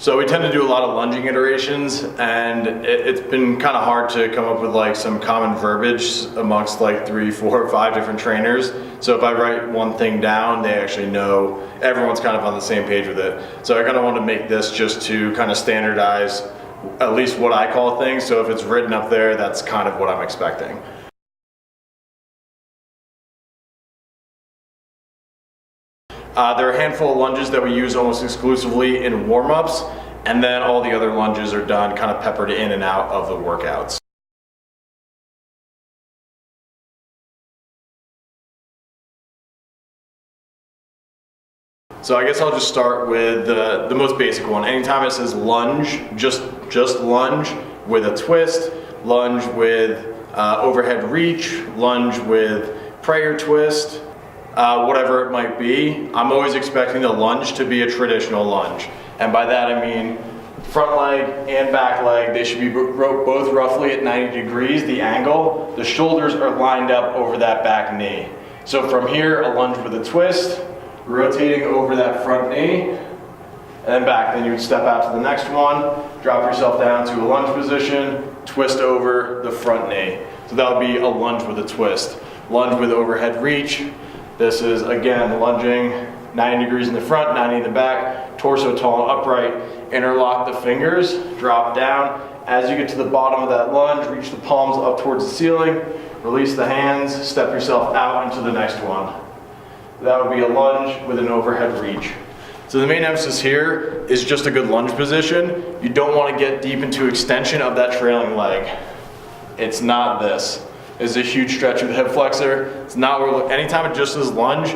So we tend to do a lot of lunging iterations, and it's been kind of hard to come up with like some common verbiage amongst like 3, 4, 5 different trainers. So if I write one thing down, they actually know, everyone's kind of on the same page with it. So I kind of want to make this just to kind of standardize at least what I call things. So if it's written up there, that's kind of what I'm expecting. There are a handful of lunges that we use almost exclusively in warm-ups, and then all the other lunges are done kind of peppered in and out of the workouts. So I guess I'll just start with the most basic one. Anytime it says lunge, just lunge with a twist, lunge with overhead reach, lunge with prayer twist, whatever it might be, I'm always expecting the lunge to be a traditional lunge. And by that I mean front leg and back leg, they should be both roughly at 90 degrees, the angle. The shoulders are lined up over that back knee. So from here, a lunge with a twist, rotating over that front knee, and then back. Then you would step out to the next one, drop yourself down to a lunge position, twist over the front knee. So that would be a lunge with a twist. Lunge with overhead reach. This is, again, lunging 90 degrees in the front, 90 in the back, torso tall and upright. Interlock the fingers, drop down. As you get to the bottom of that lunge, reach the palms up towards the ceiling, release the hands, step yourself out into the next one. That would be a lunge with an overhead reach. So the main emphasis here is just a good lunge position. You don't want to get deep into extension of that trailing leg. It's not this. It's a huge stretch of the hip flexor. It's not where, anytime it just says lunge,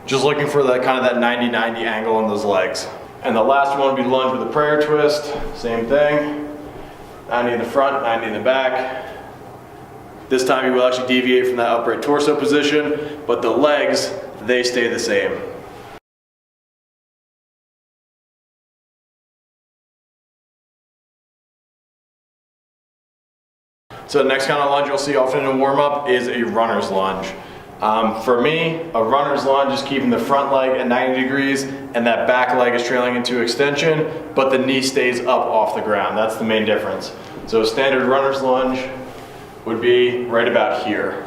just looking for that kind of that 90-90 angle in those legs. And the last one would be lunge with a prayer twist. Same thing. 90 in the front, 90 in the back. This time you will actually deviate from that upright torso position, but the legs, they stay the same. So the next kind of lunge you'll see often in warm-up is a runner's lunge. For me, a runner's lunge is keeping the front leg at 90 degrees and that back leg is trailing into extension, but the knee stays up off the ground. That's the main difference. So a standard runner's lunge would be right about here.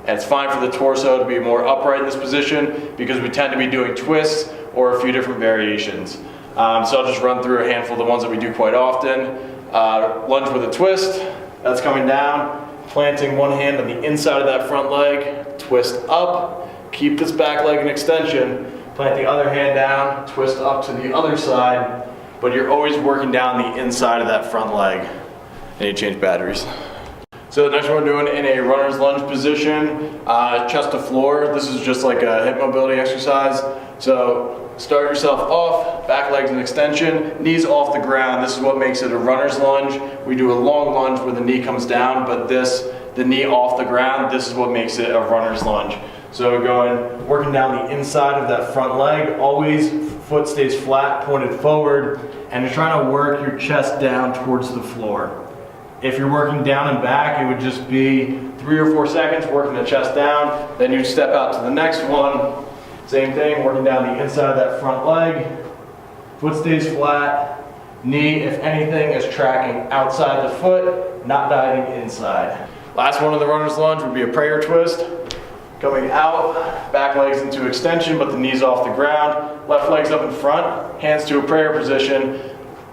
And it's fine for the torso to be more upright in this position because we tend to be doing twists or a few different variations. So I'll just run through a handful of the ones that we do quite often. Lunge with a twist, that's coming down, planting one hand on the inside of that front leg, twist up, keep this back leg in extension, plant the other hand down, twist up to the other side, but you're always working down the inside of that front leg. I need to change batteries. So the next one we're doing in a runner's lunge position, chest to floor. This is just like a hip mobility exercise. So start yourself off, back legs in extension, knees off the ground. This is what makes it a runner's lunge. We do a long lunge where the knee comes down, but the knee off the ground, this is what makes it a runner's lunge. So working down the inside of that front leg, always foot stays flat, pointed forward, and you're trying to work your chest down towards the floor. If you're working down and back, it would just be 3 or 4 seconds working the chest down, then you'd step out to the next one. Same thing, working down the inside of that front leg. Foot stays flat. Knee, if anything, is tracking outside the foot, not diving inside. Last one of the runner's lunge would be a prayer twist. Coming out, back legs into extension, but the knees off the ground. Left leg's up in front, hands to a prayer position.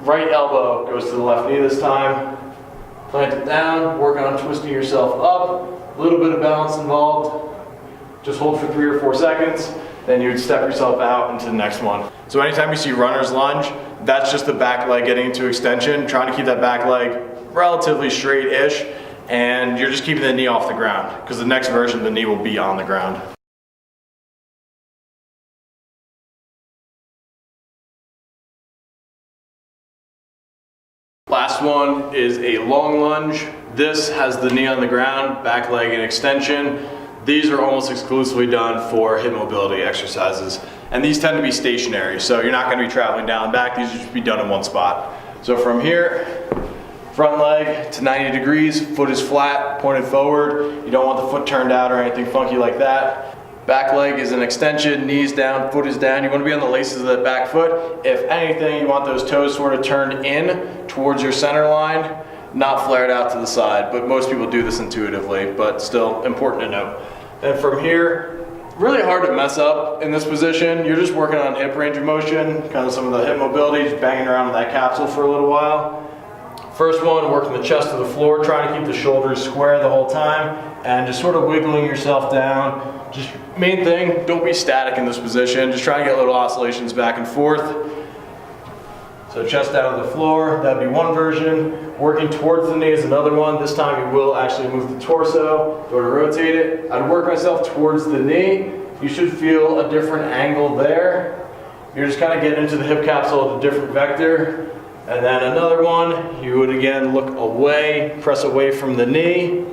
Right elbow goes to the left knee this time. Plant it down, work on twisting yourself up. A little bit of balance involved. Just hold for 3 or 4 seconds. Then you would step yourself out into the next one. So anytime you see runner's lunge, that's just the back leg getting into extension, trying to keep that back leg relatively straight-ish, and you're just keeping the knee off the ground, because the next version, the knee will be on the ground. Last one is a long lunge. This has the knee on the ground, back leg in extension. These are almost exclusively done for hip mobility exercises. And these tend to be stationary, so you're not going to be traveling down and back. These will just be done in one spot. So from here, front leg to 90 degrees, foot is flat, pointed forward. You don't want the foot turned out or anything funky like that. Back leg is an extension, knees down, foot is down. You want to be on the laces of that back foot. If anything, you want those toes sort of turned in towards your center line, not flared out to the side, but most people do this intuitively, but still important to note. And from here, really hard to mess up in this position. You're just working on hip range of motion, kind of some of the hip mobility, just banging around in that capsule for a little while. First one, working the chest to the floor, trying to keep the shoulders square the whole time, and just sort of wiggling yourself down. Just main thing, don't be static in this position. Just try to get little oscillations back and forth. So chest down to the floor, that'd be one version. Working towards the knee is another one. This time you will actually move the torso, go to rotate it. I'd work myself towards the knee. You should feel a different angle there. You're just kind of getting into the hip capsule at a different vector. And then another one, you would again look away, press away from the knee,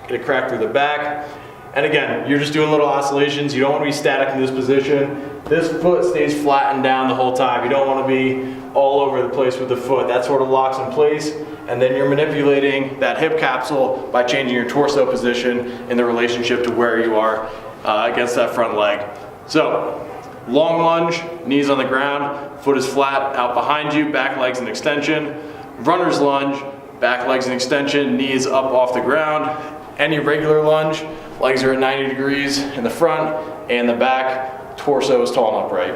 get a crack through the back. And again, you're just doing little oscillations. You don't want to be static in this position. This foot stays flattened down the whole time. You don't want to be all over the place with the foot. That sort of locks in place. And then you're manipulating that hip capsule by changing your torso position in the relationship to where you are against that front leg. So, long lunge, knees on the ground, foot is flat out behind you, back leg's an extension. Runner's lunge, back leg's an extension, knees up off the ground. Any regular lunge, legs are at 90 degrees in the front and the back, torso is tall and upright.